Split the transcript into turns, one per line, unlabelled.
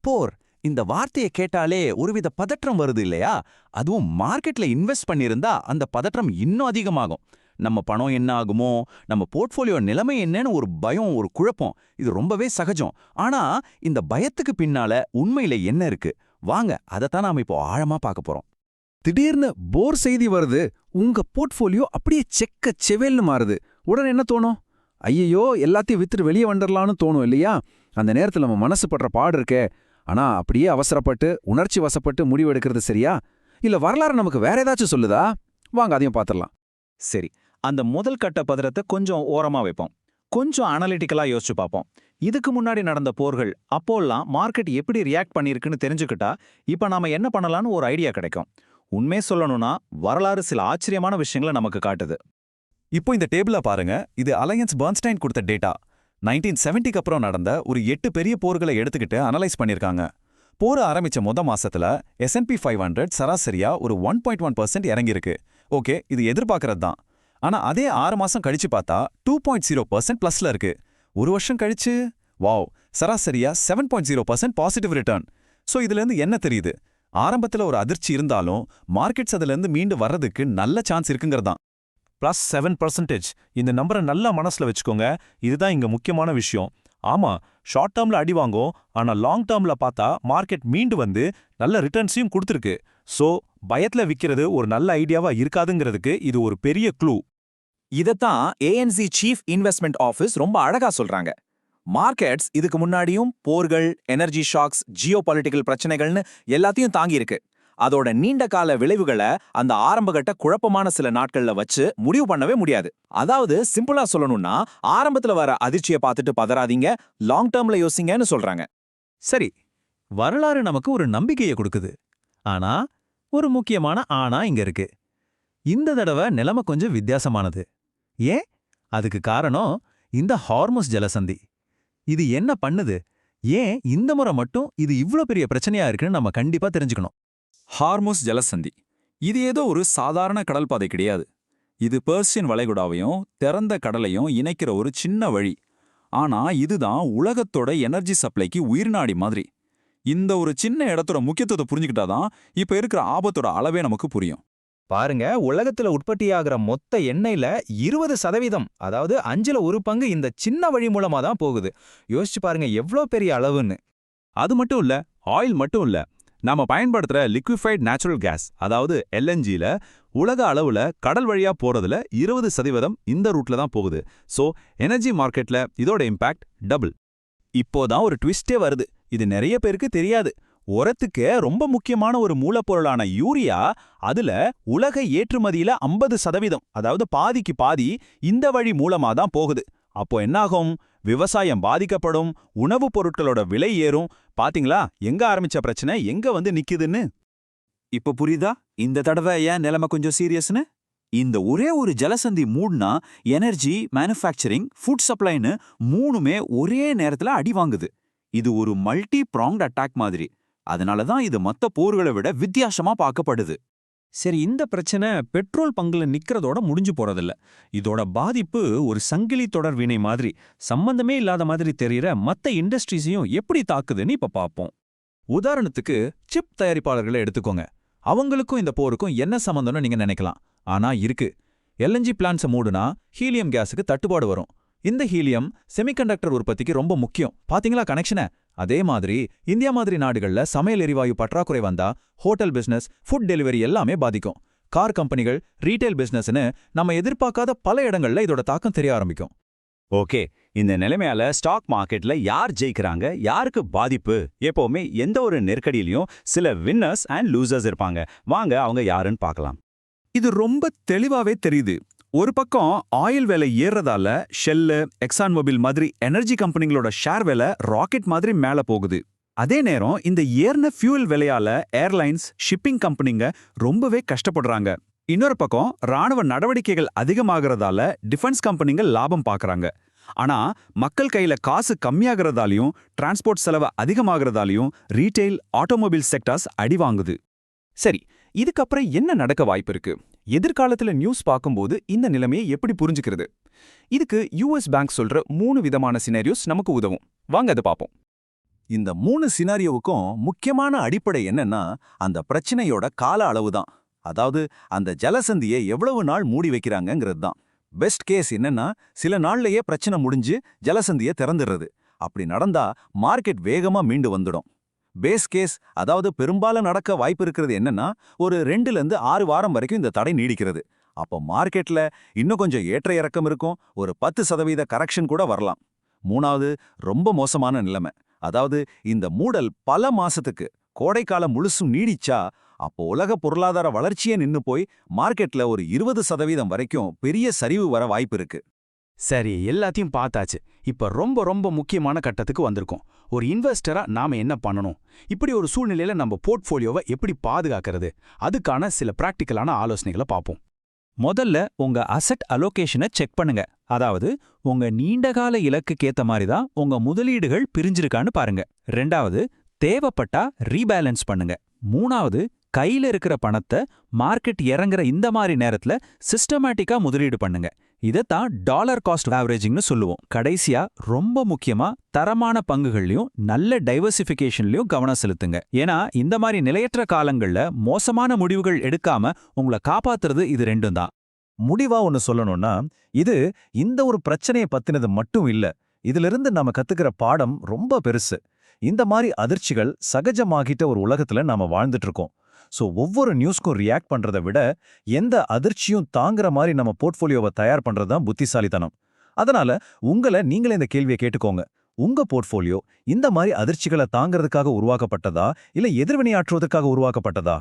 போர் இந்த வார்த்தையை கேட்டாலே ஒருவித பதற்றம் வருது இல்லையா? அதுவும் மார்க்கெட்ல இன்வெஸ்ட் பண்ணியிருந்தா அந்த பதற்றம் இன்னும் அதிகமாகும். நம்ம பணம் என்ன ஆகுமோ, நம்ம போர்ட்ஃபோலியோ நிலைமை என்னன்னு ஒரு பயம், ஒரு குழப்பம். இது ரொம்பவே சகஜம். ஆனா இந்த பயத்துக்கு பின்னால உண்மையில என்ன இருக்கு? வாங்க அதைத்தான் நாம இப்போ ஆழமா பார்க்க போறோம்.
திடீர்னு போர் செய்தி வருது, உங்க போர்ட்ஃபோலியோ அப்படியே செக்க செவேல்னு மாறுது. உடனே என்ன தோணும்? ஐயையோ, எல்லாத்தையும் வித்துட்டு வெளியே வந்துடலான்னு தோணும் இல்லையா? அந்த நேரத்துல நம்ம மனசு படுற பாடு இருக்கே. ஆனா அப்படியே அவசரப்பட்டு உணர்ச்சி வசப்பட்டு முடிவு எடுக்கிறது சரியா? இல்ல வரலாறு நமக்கு வேற ஏதாச்சும் சொல்லுதா? வாங்க அதையும் பாத்திரலாம்.
சரி, அந்த முதல் கட்ட பதறத்தை கொஞ்சம் ஓரமா வைப்போம். கொஞ்சம் அனலிட்டிக்கலா யோசிச்சு பார்ப்போம். இதுக்கு முன்னாடி நடந்த போர்கள் அப்போல்லாம் மார்க்கெட் எப்படி ரியாக்ட் பண்ணியிருக்குன்னு தெரிஞ்சுக்கிட்டா இப்ப நாம என்ன பண்ணலாம்னு ஒரு ஐடியா கிடைக்கும். உண்மை சொல்லணும்னா வரலாறு சில ஆச்சரியமான விஷயங்களை நமக்கு காட்டுது.
இப்போ இந்த டேபிள பாருங்க. இது அலையன்ஸ் பர்ன்ஸ்டைன் கொடுத்த டேட்டா. 1970க்கு அப்புறம் நடந்த ஒரு 8 பெரிய போர்களை எடுத்துக்கிட்டு அனலைஸ் பண்ணிருக்காங்க. போர் ஆரம்பிச்ச மாசத்துல S&P 500 சராசரியா ஒரு 1.1% இறங்கியிருக்கு. ஓகே, இது எதிர்பார்க்கறது தான். ஆனா அதே 6 மாசம் கழிச்சு பார்த்தா 2.0% பிளஸ்ல இருக்கு. ஒரு வருஷம் கழிச்சு வாவ், சராசரியா 7.0% பாசிட்டிவ் ரிட்டர்ன். சோ இதுல இருந்து என்ன தெரியுது? ஆரம்பத்துல ஒரு அதிர்ச்சி இருந்தாலும் மார்க்கெட்ஸ் அதுல இருந்து மீண்டு வர்றதுக்கு நல்ல சான்ஸ் இருக்குங்கிறதான்.
+7%. இந்த நம்பரை நல்லா மனசுல வச்சுக்கோங்க. இதுதான் இங்க முக்கியமான விஷயம். ஆமா, ஷார்ட் டேர்ம்ல அடி வாங்கும், ஆனா லாங் டேர்ம்ல பார்த்தா மார்க்கெட் மீண்டு வந்து நல்ல ரிட்டர்ன்ஸையும் கொடுத்துருக்கு. சோ பயத்துல விக்கிறது ஒரு நல்ல ஐடியாவா இருக்காதுங்கிறதுக்கு இது ஒரு பெரிய க்ளூ.
இதத்தான் ANZ சீஃப் இன்வெஸ்ட்மெண்ட் ஆஃபீஸ் ரொம்ப அழகா சொல்றாங்க. மார்க்கெட்ஸ் இதுக்கு முன்னாடியும் போர்கள், எனர்ஜி ஷாக்ஸ், ஜியோபாலிட்டிக்கல் பிரச்சனைகள்னு எல்லாத்தையும் தாங்கி இருக்கு. அதோட நீண்ட கால விளைவுகளை அந்த ஆரம்பகட்ட குழப்பமான சில நாட்கள்ல வச்சு முடிவு பண்ணவே முடியாது. அதாவது சிம்பிளா சொல்லணும்னா, ஆரம்பத்துல வர அதிர்ச்சியை பார்த்துட்டு பதறாதீங்க, லாங் டேர்ம்ல யோசிங்கன்னு சொல்றாங்க.
சரி, வரலாறு நமக்கு ஒரு நம்பிக்கையை கொடுக்குது. ஆனா ஒரு முக்கியமான ஆனா இங்க இருக்கு. இந்த தடவை நிலைமை கொஞ்சம் வித்தியாசமானது. ஏன்? அதுக்கு காரணம் இந்த ஹார்முஸ் ஜலசந்தி. இது என்ன பண்ணுது? ஏன் இந்த முறை மட்டும் இது இவ்ளோ பெரிய பிரச்சனையா இருக்குன்னு நம்ம கண்டிப்பா தெரிஞ்சுக்கணும்.
ஹார்முஸ் ஜலசந்தி இது ஏதோ ஒரு சாதாரண கடல் பாதை கிடையாது. இது பெர்சியன் வளைகுடாவையும் திறந்த கடலையும் இணைக்கிற ஒரு சின்ன வழி. ஆனா இதுதான் உலகத்தோட எனர்ஜி சப்ளைக்கு உயிர்நாடி மாதிரி. இந்த ஒரு சின்ன இடத்தோட முக்கியத்துவத்தை புரிஞ்சுக்கிட்டாதான் இப்ப இருக்கிற ஆபத்தோட அளவே நமக்கு புரியும்.
பாருங்க, உலகத்துல உற்பத்தியாகிற மொத்த எண்ணெயில 20%, அதாவது 5ல் 1 பங்கு இந்த சின்ன வழி மூலமா தான் போகுது. யோசிச்சு பாருங்க எவ்ளோ பெரிய அளவுன்னு.
அது மட்டும் இல்ல, ஆயில் மட்டும் இல்ல, நாம பயன்படுத்துற லிக்விஃபைட் நேச்சுரல் கேஸ், அதாவது LNGல உலக அளவுல கடல் வழியா போறதுல 20% இந்த ரூட்ல தான் போகுது. சோ எனர்ஜி மார்க்கெட்ல இதோட இம்பாக்ட் டபுள். இப்போதான் ஒரு ட்விஸ்டே வருது. இது நிறைய பேருக்கு தெரியாது. உரத்துக்கு ரொம்ப முக்கியமான ஒரு மூலப்பொருளான யூரியா, அதுல உலக ஏற்றுமதியில 50%, அதாவது பாதிக்கு பாதி இந்த வழி மூலமா தான் போகுது. அப்போ என்னாகும்? விவசாயம் பாதிக்கப்படும், உணவுப் பொருட்களோட விலை ஏறும். பாத்தீங்களா எங்க ஆரம்பிச்ச பிரச்சனை எங்க வந்து நிக்குதுன்னு?
இப்ப புரியுதா இந்த தடவை ஏன் நிலைமை கொஞ்சம் சீரியஸ்னு? இந்த ஒரே ஒரு ஜலசந்தி மூட்னா எனர்ஜி, மேனுஃபேக்சரிங், ஃபுட் சப்ளைன்னு மூணுமே ஒரே நேரத்துல அடி வாங்குது. இது ஒரு மல்டி ப்ராங்ட் அட்டாக் மாதிரி. அதனாலதான் இது மத்த போர்களை விட வித்தியாசமா பார்க்கப்படுது.
சரி, இந்த பிரச்சனை பெட்ரோல் பங்குல நிக்கிறதோட முடிஞ்சு போறதில்ல. இதோட பாதிப்பு ஒரு சங்கிலி தொடர் வினை மாதிரி, சம்பந்தமே இல்லாத மாதிரி தெரியற மத்த இண்டஸ்ட்ரீஸையும் எப்படி தாக்குதுன்னு இப்ப பாப்போம்.
உதாரணத்துக்கு சிப் தயாரிப்பாளர்களை எடுத்துக்கோங்க. அவங்களுக்கும் இந்த போருக்கும் என்ன சம்பந்தம்னு நீங்க நினைக்கலாம். ஆனா இருக்கு. LNG பிளான்ட்ஸை மூடுனா ஹீலியம் கேஸுக்கு தட்டுப்பாடு வரும். இந்த ஹீலியம் செமிகண்டக்டர் உற்பத்திக்கு ரொம்ப முக்கியம். பாத்தீங்களா கனெக்ஷனை? அதே மாதிரி இந்தியா மாதிரி நாடுகள்ல சமையல் எரிவாயு பற்றாக்குறை வந்தா ஹோட்டல் பிசினஸ், ஃபுட் டெலிவரி எல்லாமே பாதிக்கும். கார் கம்பெனிகள், ரீட்டைல் பிசினஸ்னு நம்ம எதிர்பார்க்காத பல இடங்கள்ல இதோட தாக்கம் தெரிய ஆரம்பிக்கும்.
ஓகே, இந்த நிலைமையால ஸ்டாக் மார்க்கெட்ல யார் ஜெயிக்கிறாங்க, யாருக்கு பாதிப்பு? எப்பவுமே எந்த ஒரு நெருக்கடியிலையும் சில வின்னர்ஸ் அண்ட் லூசர்ஸ் இருப்பாங்க. வாங்க அவங்க யாருன்னு பார்க்கலாம்.
இது ரொம்ப தெளிவாவே தெரியுது. ஒரு பக்கம் ஆயில் விலை ஏறதால ஷெல்லு, எக்ஸான் மொபில் மாதிரி எனர்ஜி கம்பெனிகளோட ஷேர் விலை ராக்கெட் மாதிரி மேல போகுது. அதே நேரம் இந்த ஏர்ன ஃபியூல் விலையால ஏர்லைன்ஸ், ஷிப்பிங் கம்பெனிங்க ரொம்பவே கஷ்டப்படுறாங்க. இன்னொரு பக்கம் ராணுவ நடவடிக்கைகள் அதிகமாகறதால டிஃபென்ஸ் கம்பெனிங்க லாபம் பார்க்கறாங்க. ஆனா மக்கள் கையில காசு கம்மியாகிறதாலையும் டிரான்ஸ்போர்ட் செலவு அதிகமாகறதாலையும் ரீட்டைல், ஆட்டோமொபைல் செக்டார்ஸ் அடி வாங்குது.
சரி, இதுக்கப்புறம் என்ன நடக்க வாய்ப்பு இருக்கு? எதிர்காலத்துல நியூஸ் பார்க்கும்போது இந்த நிலைமையை எப்படி புரிஞ்சுக்கிறது? இதுக்கு US பேங்க் சொல்ற 3 விதமான சினாரியோஸ் நமக்கு உதவும். வாங்க அதை பார்ப்போம்.
இந்த 3 சினாரியோவுக்கும் முக்கியமான அடிப்படை என்னன்னா அந்த பிரச்சனையோட கால அளவு தான். அதாவது அந்த ஜலசந்தியை எவ்வளவு நாள் மூடி வைக்கிறாங்கங்கிறது தான். பெஸ்ட் கேஸ் என்னன்னா சில நாள்லயே பிரச்சனை முடிஞ்சு ஜலசந்தியை திறந்துடுறது. அப்படி நடந்தா மார்க்கெட் வேகமா மீண்டு வந்துடும். பேஸ் கேஸ், அதாவது பெரும்பாலும் நடக்க வாய்ப்பு இருக்கிறது என்னன்னா ஒரு 2லேருந்து 6 வாரம் வரைக்கும் இந்த தடை நீடிக்கிறது. அப்போ மார்க்கெட்ல இன்னும் கொஞ்சம் ஏற்ற இறக்கம் இருக்கும், ஒரு 10% கரெக்ஷன் கூட வரலாம். 3வது ரொம்ப மோசமான நிலைமை, அதாவது இந்த மூடல் பல மாசத்துக்கு கோடைக்காலம் முழுசும் நீடிச்சா அப்போ உலக பொருளாதார வளர்ச்சியே நின்னு போய் மார்க்கெட்ல ஒரு 20% வரைக்கும் பெரிய சரிவு வர வாய்ப்பு இருக்கு.
சரி, எல்லாத்தையும் பார்த்தாச்சு. இப்ப ரொம்ப ரொம்ப முக்கியமான கட்டத்துக்கு வந்திருக்கோம். ஒரு இன்வெஸ்டரா நாம என்ன பண்ணணும்? இப்படி ஒரு சூழ்நிலையில நம்ம போர்ட்ஃபோலியோவை எப்படி பாதுகாக்கிறது? அதுக்கான சில பிராக்டிக்கலான ஆலோசனைகளை பார்ப்போம்.
முதல்ல உங்க அசெட் அலோகேஷனை செக் பண்ணுங்க. அதாவது உங்க நீண்டகால இலக்குக்கு ஏத்த மாதிரி தான் உங்க முதலீடுகள் பிரிஞ்சிருக்கான்னு பாருங்க. 2வது, தேவைப்பட்டா ரீபேலன்ஸ் பண்ணுங்க. 3வது, கையில இருக்கிற பணத்தை மார்க்கெட் இறங்குற இந்த மாதிரி நேரத்துல சிஸ்டமேட்டிக்கா முதலீடு பண்ணுங்க. இதைத்தான் டாலர் காஸ்ட் ஆவரேஜிங்னு சொல்லுவோம். கடைசியா ரொம்ப முக்கியமா தரமான பங்குகள்லயும் நல்ல டைவர்சிஃபிகேஷன்லயும் கவனம் செலுத்துங்க. ஏன்னா இந்த மாதிரி நிலையற்ற காலங்கள்ல மோசமான முடிவுகள் எடுக்காம உங்களை காப்பாத்துறது இது 2ம் தான்.
முடிவா ஒன்னு சொல்லணும்னா, இது இந்த ஒரு பிரச்சனையை பத்தினது மட்டும் இல்ல. இதிலிருந்து நாம கத்துக்கிற பாடம் ரொம்ப பெருசு. இந்த மாதிரி அதிர்ச்சிகள் சகஜமாகிட்ட ஒரு உலகத்துல நாம வாழ்ந்துட்டு இருக்கோம். சோ ஒவ்வொரு நியூஸ்க்கும் ரியாக்ட் பண்றதை விட எந்த அதிர்ச்சியும் தாங்குற மாதிரி நம்ம போர்ட்ஃபோலியோவை தயார் பண்றது தான் புத்திசாலித்தனம். அதனால நீங்களே இந்த கேள்வியை கேட்டுக்கோங்க. உங்க போர்ட்ஃபோலியோ இந்த மாதிரி அதிர்ச்சிகளை தாங்கிறதுக்காக உருவாக்கப்பட்டதா இல்ல எதிர்வினையாற்றுவதற்காக உருவாக்கப்பட்டதா?